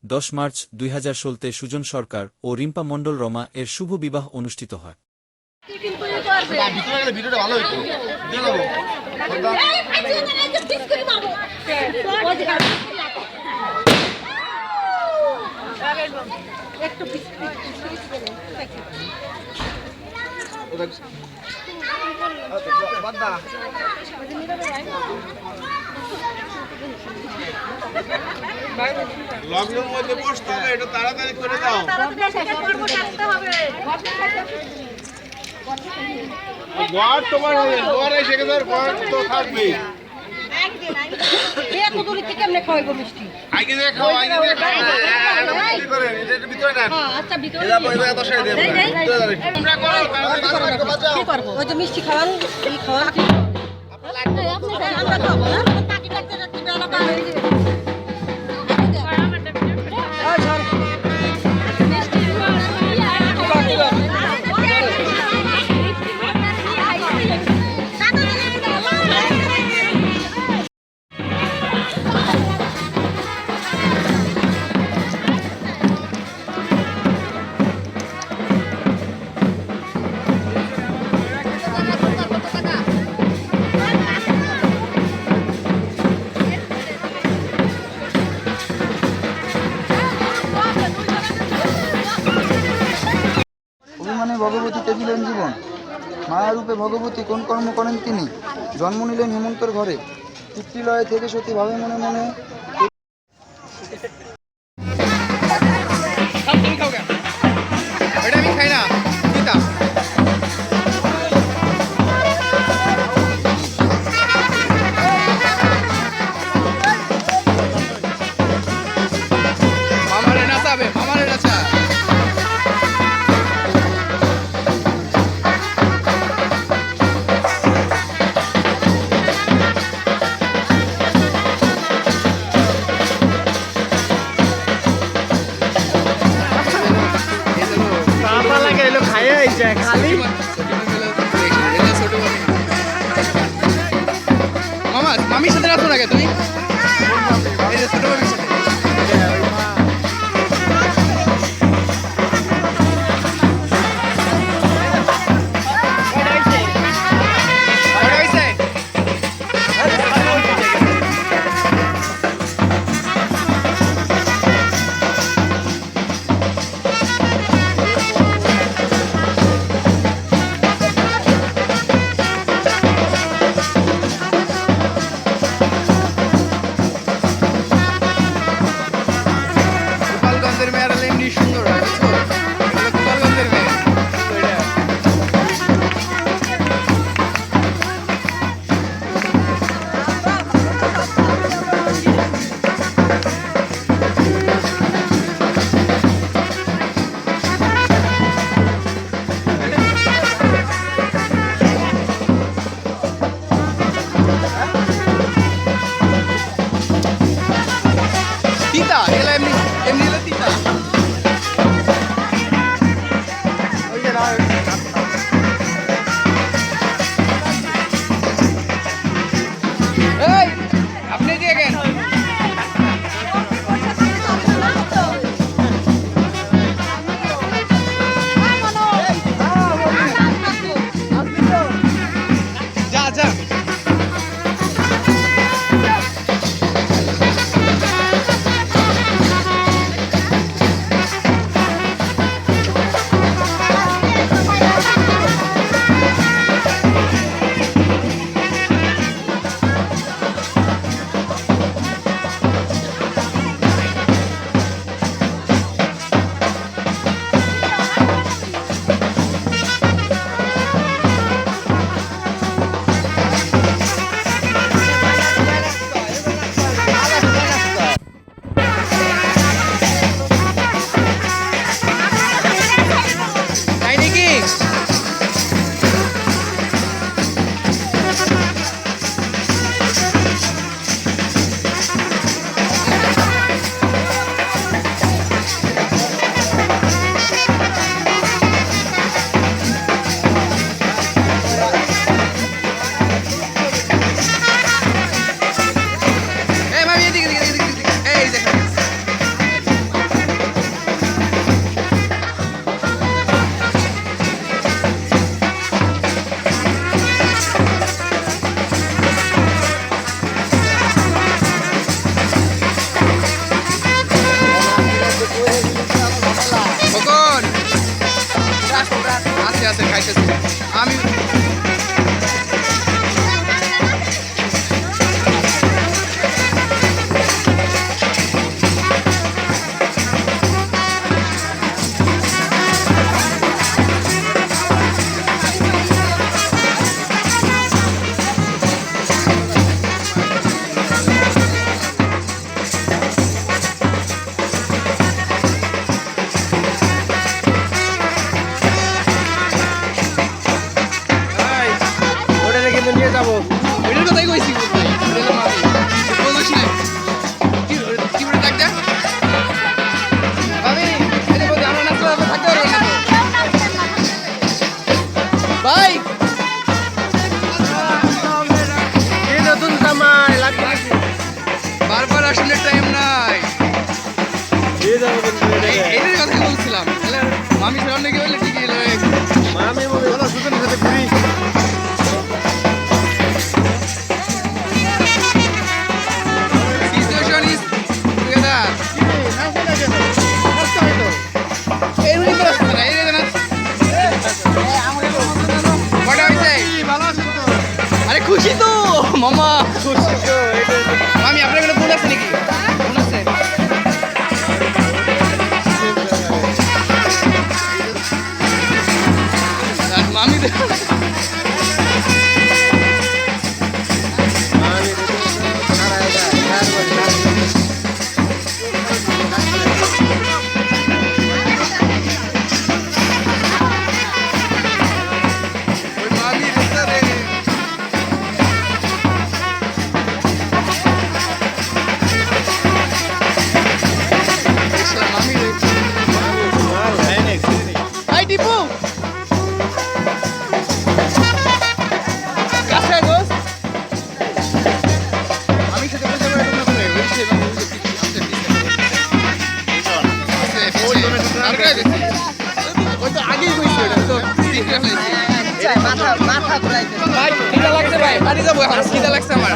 10 March 2016 Sujan সরকার ও রিম্পা মণ্ডল রমা এর শুভ বিবাহ অনুষ্ঠিত হয়। লগ্নের মধ্যে বসতে হবে, এটা তাড়াতাড়ি করে দাও। ঘর তোমার হবে, ঘর এসে গেছে, ঘর তো থাকবে। আগে দিয়ে খাও, আগে দিয়ে খাও। এটা বুদ্ধি করেন, এটা ভিতরে নেন। আচ্ছা ভিতরে এটা পয়সা এত সাই দেন। তোমরা করো, তাড়াতাড়ি বাঁচাও। কি করব? ওই যে মিষ্টি খাওয়ান, এই খাওয়ান কি? আমরা খাবো না? টাকি কাটতে যাচ্ছি বেলা পার হয়ে যাবে। অভিমানে ভগবতীতে দিলেন জীবন, মায়ারূপে ভগবতী কোন কর্ম করেন তিনি? জন্ম নিলেন হেমন্তের ঘরে, পিতৃলয়ে থেকে সতী ভাবে মনে মনে। এটা আমি খাই না, পিতা। মামারে নাচাবে, মামারে নাচা। মামা মামির সাথে রাখো না তুমি, এই যে ছোট মামির সাথে। গোপালগঞ্জের মেয়েরা এমনি সুন্দর হয়, বুঝছো? এগুলো গোপালগঞ্জের মেয়ে। তিতা এগুলো এমনি এমনি হলো তিতা। এই আপনি দিয়ে গেন। যা যা মামি আপনার কোনো বোন আছে নাকি? বোন আছে? আর মামি Ay, Tipu! Kasih Gus. Mami kita bisa berada di mana? Bisa harga deh. ওই তো আগেই কইছে এটা তো ঠিক আছে মাথা ঘুরাইতে ভাই কিটা লাগছে ভাই বাড়ি যাবো এখন কিটা লাগছে আমার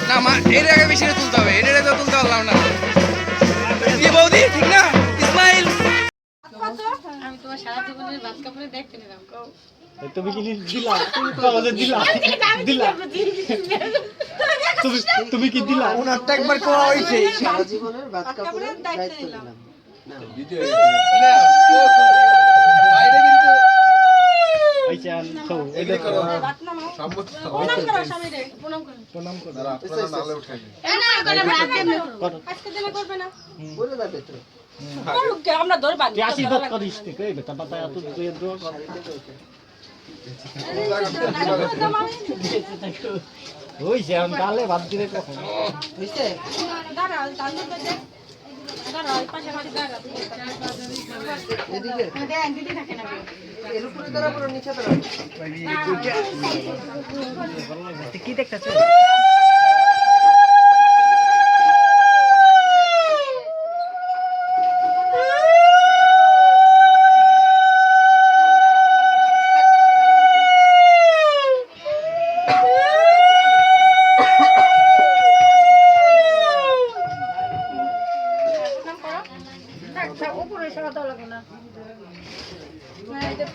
না মা এর আগে বেশি তুলতে হবে এর তো তুলতে পারলাম না কি বৌদি ঠিক না ইসমাইল আমি তোমার সারা জীবনের ভাত কাপড়ে দেখতে নিলাম তুমি কি দিলা কাগজে দিলা দিলা তুমি কি দিলা ওনারটা একবার কোয়া হইছে সারা জীবনের ভাত কাপড়ের দায়িত্ব নিলাম না বাইরে কিন্তু আইছা তো এদিকে করো ভাত নামাও প্রণাম করো স্বামী রে প্রণাম করো আপনারা নালে উঠাই না করে ভাত দেবে আজকে দিনে করবে না বলে যাবে তো করুক কে, আমরা ধরে বাঁধি তুই আশীর্বাদ করিস তে কই বেটা পাতা এত তুই দোয়া কর ওই যে আমি গালে ভাত দিলে কখন বুঝতে দাঁড়া তান্দুর দে দাঁড়া ওই পাশে পাশে দাঁড়া এদিকে দেন দিদি থাকে না এর উপরে দাঁড়া পুরো নিচে দাঁড়া কি দেখতেছ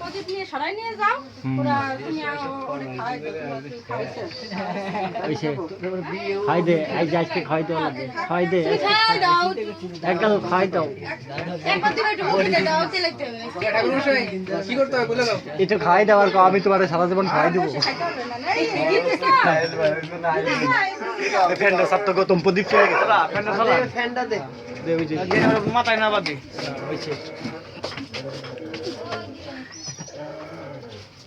প্রদীপ নিয়ে সরাই নিয়ে যাও ওরা তুমি ওরে খাওয়াই খাওয়াইছো ওইসে খাই দে আই আজকে খাই দাও লাগে খাই দে খাই দাও একদম খাই দাও একবার দিকে একটু বলে দাও তেল একটু ঠাকুর মশাই কি করতে হবে বলে দাও একটু খাই দাও আর আমি তোমার সারা জীবন খাই দেবো খাইতে হবে না এই ফ্যানটা সব তো গতম প্রদীপ চলে গেছে ফ্যানটা চালা ফ্যানটা দে দে ওই যে মাথায় না বাদে ওইছে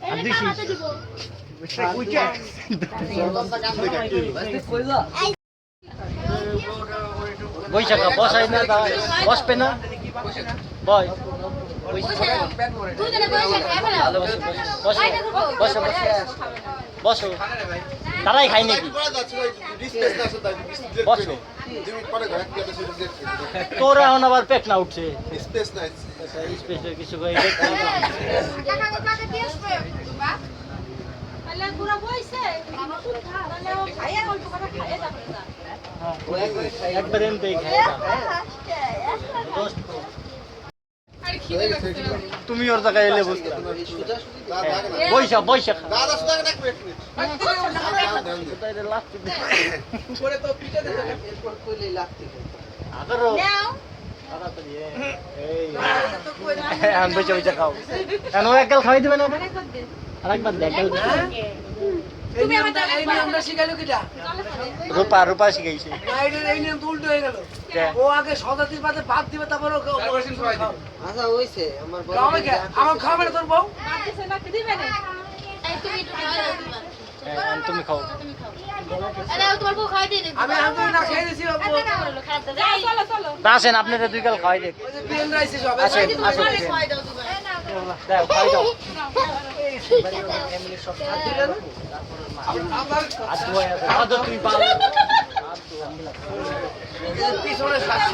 এই খাওয়াতে দিব বৈশাখা বসাই না বসবে না বয় দুজনে বসে খাই ফেলাও বসো বসো বসো তারাই খাই নাকি বসো তোরা এখন আবার পেট না উঠছে স্পেশাল কিছু করে টাকা টাকা দিয়ে আসবে বাবা তাহলে পুরো বইছে তাহলে ও খাইয়া অল্প করে খাইয়া যাবে না একবার এমনি খাই তুমি ওর জায়গায় এলে বুঝতে বৈশা বৈশাখ উপরে তো পিঠে দিতে হবে এরপর কইলে লাগতে আদরো নাও আমি বৈশা বৈশা খাও কেন এক গাল খাওয়াই দেবে না আরেকবার দেখ গাল তুমি আমাকে এই নিয়মটা শিখাইলো কিটা রূপা রূপা শিখাইছে এই নিয়ম তো উল্টো হয়ে গেল ও আগে শতাব্দীর বাদে ভাত দিবে তারপর আচ্ছা হইছে আমার বড় আমার খাবে না তোর বউ বাদ দিছে না কি দিবে না এই তুমি একটু খাও তুমি খাও আরে তোমার বউ খাই দিয়ে আমি আগে না খেয়ে দিছি বাবু চলো চলো আসেন আপনাদের দুই গাল খাওয়াই দেখ ওই যে বিয়েন রাইছে সব আসেন আসেন খাই দাও তুমি দাও খাই দাও আদর তুই পাল পিছনে সারা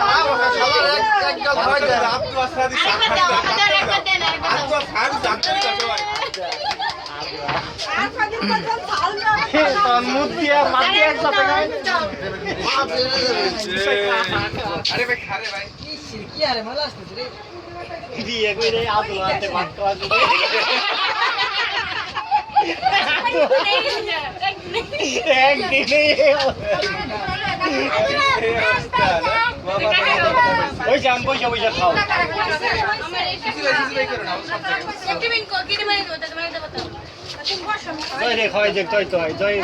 এক গাল খাওয়াই দে আরেকবার দাও আরেকবার দেন তোর মুখ দিয়ে মাটি একসাথে খাই আরে ভাই খারে ভাই কি আরে ভালো আসছে রে দিয়ে কই রে আদর হাতে ভাত খাওয়া একদিনে ওই যান পয়সা পয়সা খাও জয় রে খাওয়াই দেখ তুই তো জয়